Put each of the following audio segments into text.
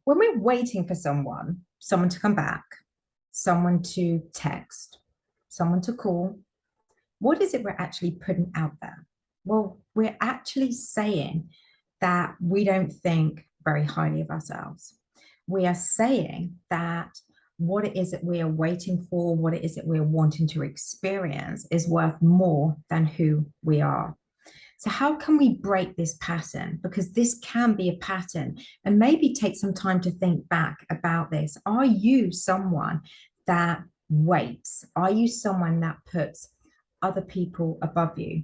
When we're waiting for someone to come back, someone to text, someone to call, what is it we're actually putting out there? Well, we're actually saying that we don't think very highly of ourselves. We are saying that what it is that we are waiting for, what it is that we're wanting to experience is worth more than who we are. So how can we break this pattern? Because this can be a pattern, and maybe take some time to think back about this. Are you someone that waits? Are you someone that puts other people above you?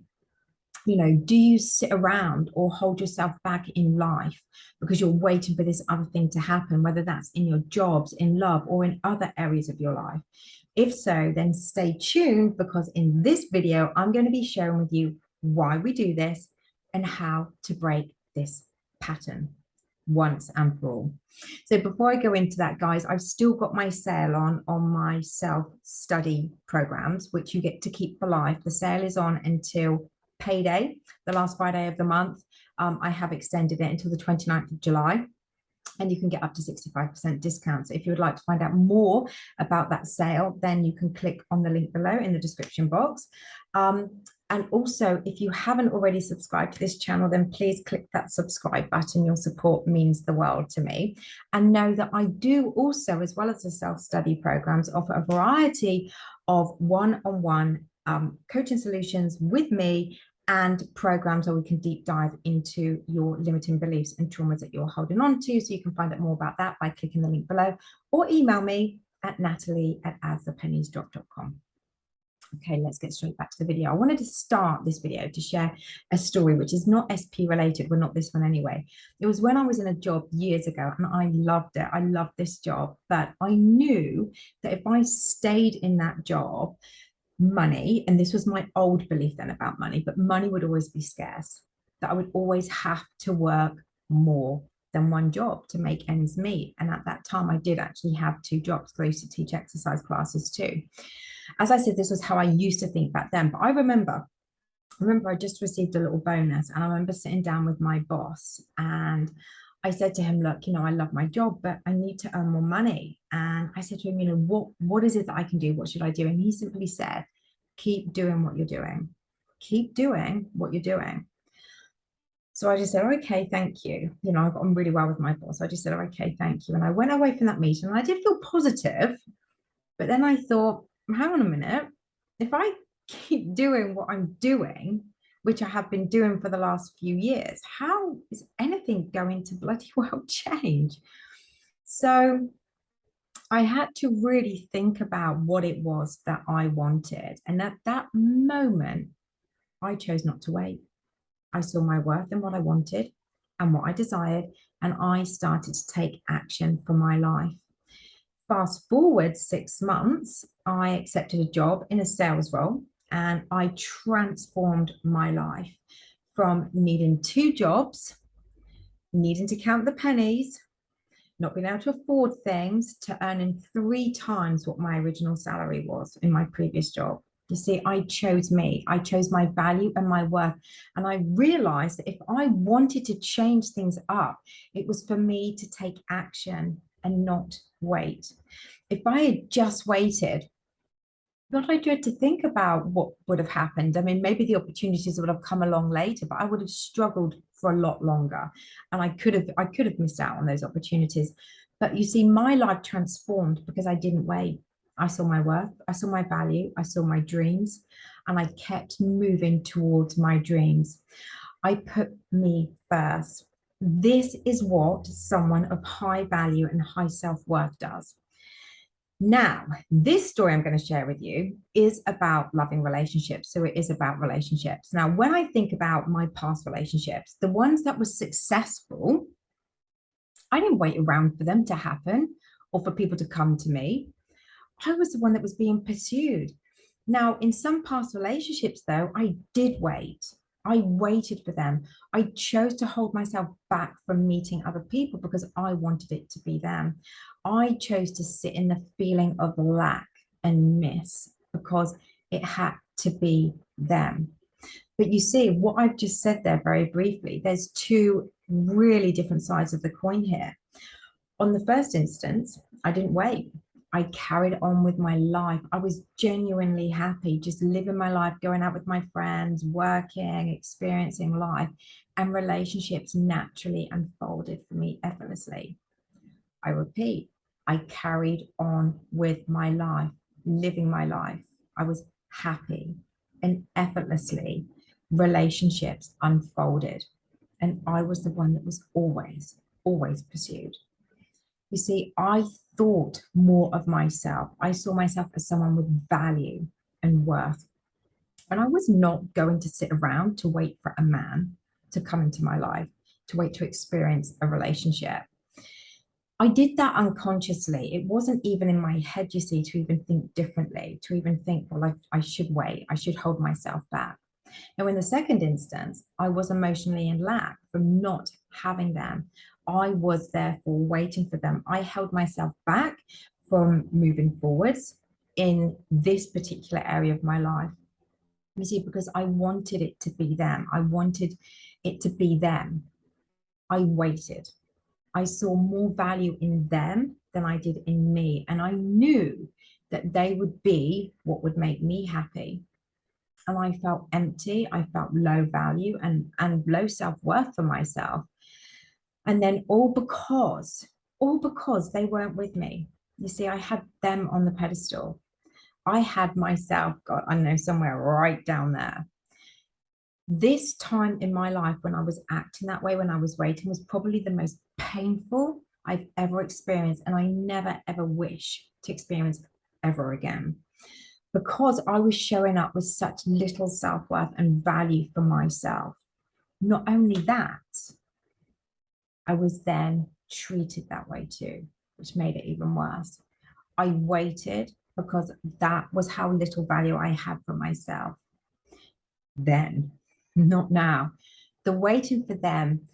You know, do you sit around or hold yourself back in life because you're waiting for this other thing to happen, whether that's in your jobs, in love, or in other areas of your life? If so, then stay tuned, because in this video, I'm going to be sharing with you why we do this and how to break this pattern once and for all. So before I go into that, guys, I've still got my sale on my self-study programs, which you get to keep for life. The sale is on until payday, the last Friday of the month. I have extended it until the 29th of July. And you can get up to 65% discount. So if you would like to find out more about that sale, then you can click on the link below in the description box. And also, if you haven't already subscribed to this channel, then please click that subscribe button. Your support means the world to me. And know that I do also, as well as the self-study programs, offer a variety of one-on-one coaching solutions with me, and programs where we can deep dive into your limiting beliefs and traumas that you're holding on to. So you can find out more about that by clicking the link below, or email me at natalie@asthepenniesdrop.com. Okay, let's get straight back to the video. I wanted to start this video to share a story which is not SP related, but not this one anyway. It was when I was in a job years ago, and I loved it. I loved this job, but I knew that if I stayed in that job, money, and this was my old belief then about money, but money would always be scarce, that I would always have to work more than one job to make ends meet. And at that time, I did actually have two jobs, because I used to teach exercise classes too. As I said, this was how I used to think back then. But I remember I just received a little bonus, and I remember sitting down with my boss, and I said to him, look, I love my job, but I need to earn more money. And I said to him, what is it that I can do? What should I do? And he simply said, keep doing what you're doing. Keep doing what you're doing. So I just said, okay, thank you. I got on really well with my boss. I just said, okay, thank you. And I went away from that meeting, and I did feel positive, but then I thought, hang on a minute. If I keep doing what I'm doing, which I have been doing for the last few years, how is anything going to bloody well change? So I had to really think about what it was that I wanted. And at that moment, I chose not to wait. I saw my worth in what I wanted and what I desired, and I started to take action for my life. Fast forward 6 months, I accepted a job in a sales role, and I transformed my life from needing 2 jobs, needing to count the pennies, not being able to afford things, to earning 3 times what my original salary was in my previous job. You see, I chose me. I chose my value and my worth. And I realized that if I wanted to change things up, it was for me to take action and not wait. If I had just waited, not I dread to think about what would have happened. I mean, maybe the opportunities would have come along later, but I would have struggled for a lot longer, and I could have missed out on those opportunities. But you see, my life transformed because I didn't wait. I saw my worth, I saw my value, I saw my dreams, and I kept moving towards my dreams. I put me first. This is what someone of high value and high self-worth does. Now, this story I'm going to share with you is about loving relationships. So it is about relationships. Now, when I think about my past relationships, the ones that were successful, I didn't wait around for them to happen or for people to come to me. I was the one that was being pursued. Now, in some past relationships, though, I did wait. I waited for them. I chose to hold myself back from meeting other people because I wanted it to be them. I chose to sit in the feeling of lack and miss because it had to be them. But you see, what I've just said there very briefly, there's 2 really different sides of the coin here. On the first instance, I didn't wait. I carried on with my life. I was genuinely happy, just living my life, going out with my friends, working, experiencing life, and relationships naturally unfolded for me effortlessly. I repeat, I carried on with my life, living my life. I was happy, and effortlessly relationships unfolded. And I was the one that was always pursued. You see, I thought more of myself. I saw myself as someone with value and worth. And I was not going to sit around to wait for a man to come into my life, to wait to experience a relationship. I did that unconsciously. It wasn't even in my head, you see, to even think differently, to even think, well, I should wait, I should hold myself back. Now, in the second instance, I was emotionally in lack from not having them. I was therefore waiting for them. I held myself back from moving forwards in this particular area of my life. You see, because I wanted it to be them. I wanted it to be them. I waited. I saw more value in them than I did in me. And I knew that they would be what would make me happy. And I felt empty. I felt low value and low self-worth for myself. And then all because they weren't with me. You see, I had them on the pedestal. I had myself, God, I know, somewhere right down there. This time in my life when I was acting that way, when I was waiting, was probably the most painful I've ever experienced. And I never, ever wish to experience ever again, because I was showing up with such little self-worth and value for myself. Not only that, I was then treated that way too, which made it even worse. I waited because that was how little value I had for myself then, not now. The waiting for them,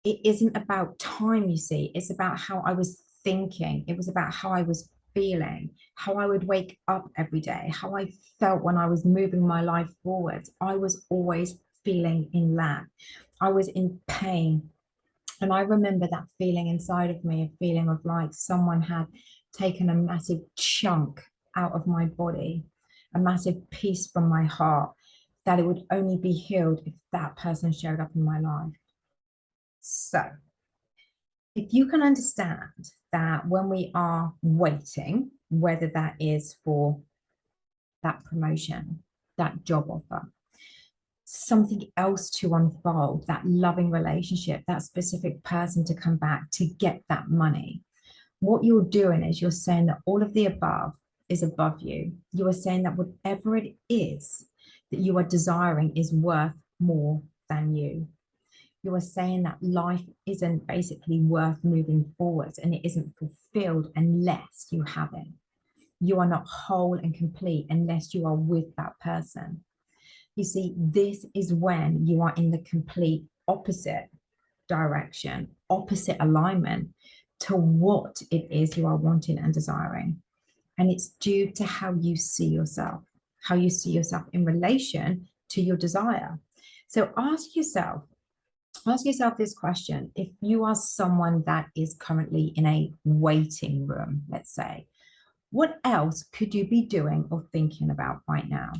it isn't about time, you see. It's about how I was thinking. It was about how I was feeling, how I would wake up every day, how I felt when I was moving my life forwards. I was always feeling in lack. I was in pain. And I remember that feeling inside of me, a feeling of like someone had taken a massive chunk out of my body, a massive piece from my heart, that it would only be healed if that person showed up in my life. So if you can understand that when we are waiting, whether that is for that promotion, that job offer, something else to unfold, that loving relationship, that specific person to come back to get that money, what you're doing is you're saying that all of the above is above you. You are saying that whatever it is that you are desiring is worth more than you. You are saying that life isn't basically worth moving forwards, and it isn't fulfilled unless you have it. You are not whole and complete unless you are with that person. You see, this is when you are in the complete opposite direction, opposite alignment to what it is you are wanting and desiring. And it's due to how you see yourself in relation to your desire. So ask yourself this question. If you are someone that is currently in a waiting room, let's say, what else could you be doing or thinking about right now?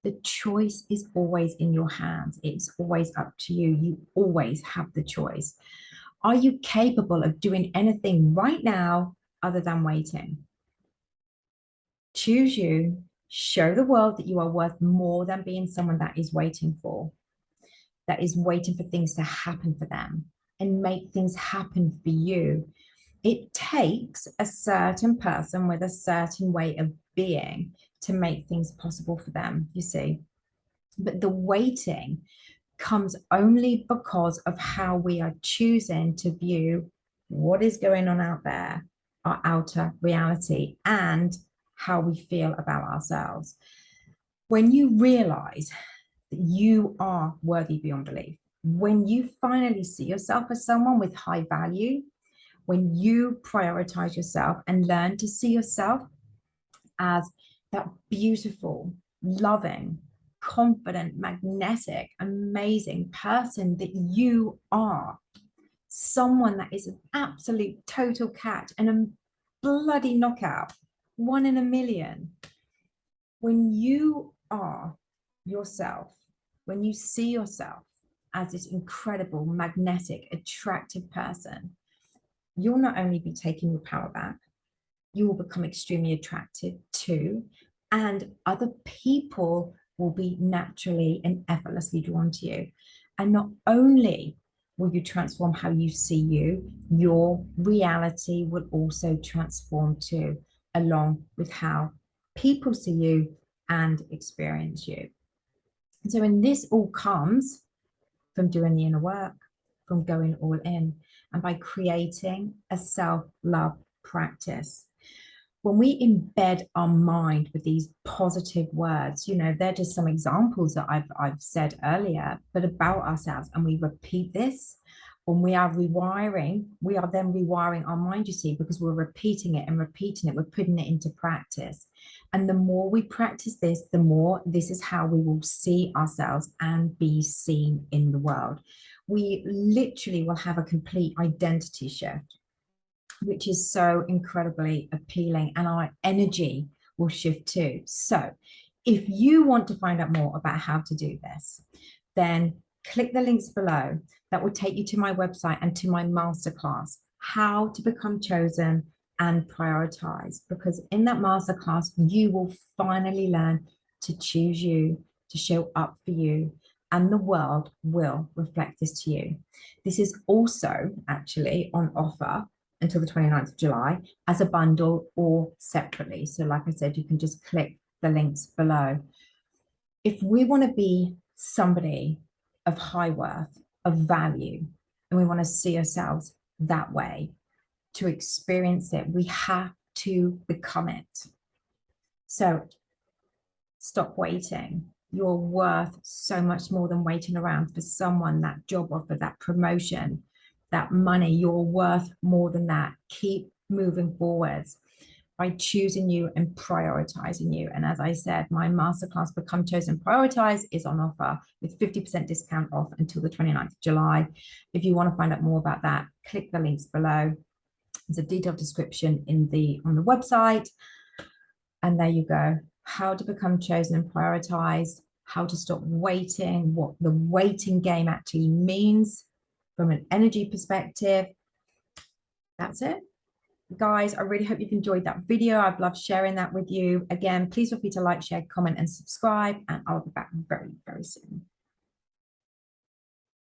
The choice is always in your hands. It's always up to you. You always have the choice. Are you capable of doing anything right now other than waiting? Choose you. Show the world that you are worth more than being someone that is waiting for things to happen for them, and make things happen for you. It takes a certain person with a certain way of being to make things possible for them, you see. But the waiting comes only because of how we are choosing to view what is going on out there, our outer reality, and how we feel about ourselves. When you realize that you are worthy beyond belief, when you finally see yourself as someone with high value, when you prioritize yourself and learn to see yourself as that beautiful, loving, confident, magnetic, amazing person that you are, someone that is an absolute total catch and a bloody knockout, 1 in a million. When you are yourself, when you see yourself as this incredible, magnetic, attractive person, you'll not only be taking your power back, you will become extremely attractive too, and other people will be naturally and effortlessly drawn to you. And not only will you transform how you see you, your reality will also transform too, along with how people see you and experience you. And so, and this all comes from doing the inner work, from going all in, and by creating a self-love practice. When we embed our mind with these positive words, you know, they're just some examples that I've said earlier, but about ourselves, and we repeat this, when we are rewiring, we are then rewiring our mind, you see, because we're repeating it and repeating it, we're putting it into practice. And the more we practice this, the more this is how we will see ourselves and be seen in the world. We literally will have a complete identity shift, which is so incredibly appealing, and our energy will shift too. So if you want to find out more about how to do this, then click the links below that will take you to my website and to my masterclass, How to Become Chosen and Prioritize. Because in that masterclass, you will finally learn to choose you, to show up for you, and the world will reflect this to you. This is also actually on offer until the 29th of July as a bundle or separately. So like I said, you can just click the links below. If we want to be somebody of high worth, of value, and we want to see ourselves that way, to experience it, we have to become it. So stop waiting. You're worth so much more than waiting around for someone, that job offer, that promotion, that money. You're worth more than that. Keep moving forwards by choosing you and prioritizing you. And as I said, my masterclass Become Chosen Prioritize is on offer with 50% discount off until the 29th of July. If you want to find out more about that, click the links below. There's a detailed description on the website. And there you go. How to become chosen and prioritized, how to stop waiting, what the waiting game actually means from an energy perspective. That's it. Guys, I really hope you've enjoyed that video. I've loved sharing that with you. Again, please feel free to like, share, comment, and subscribe, and I'll be back very, very soon.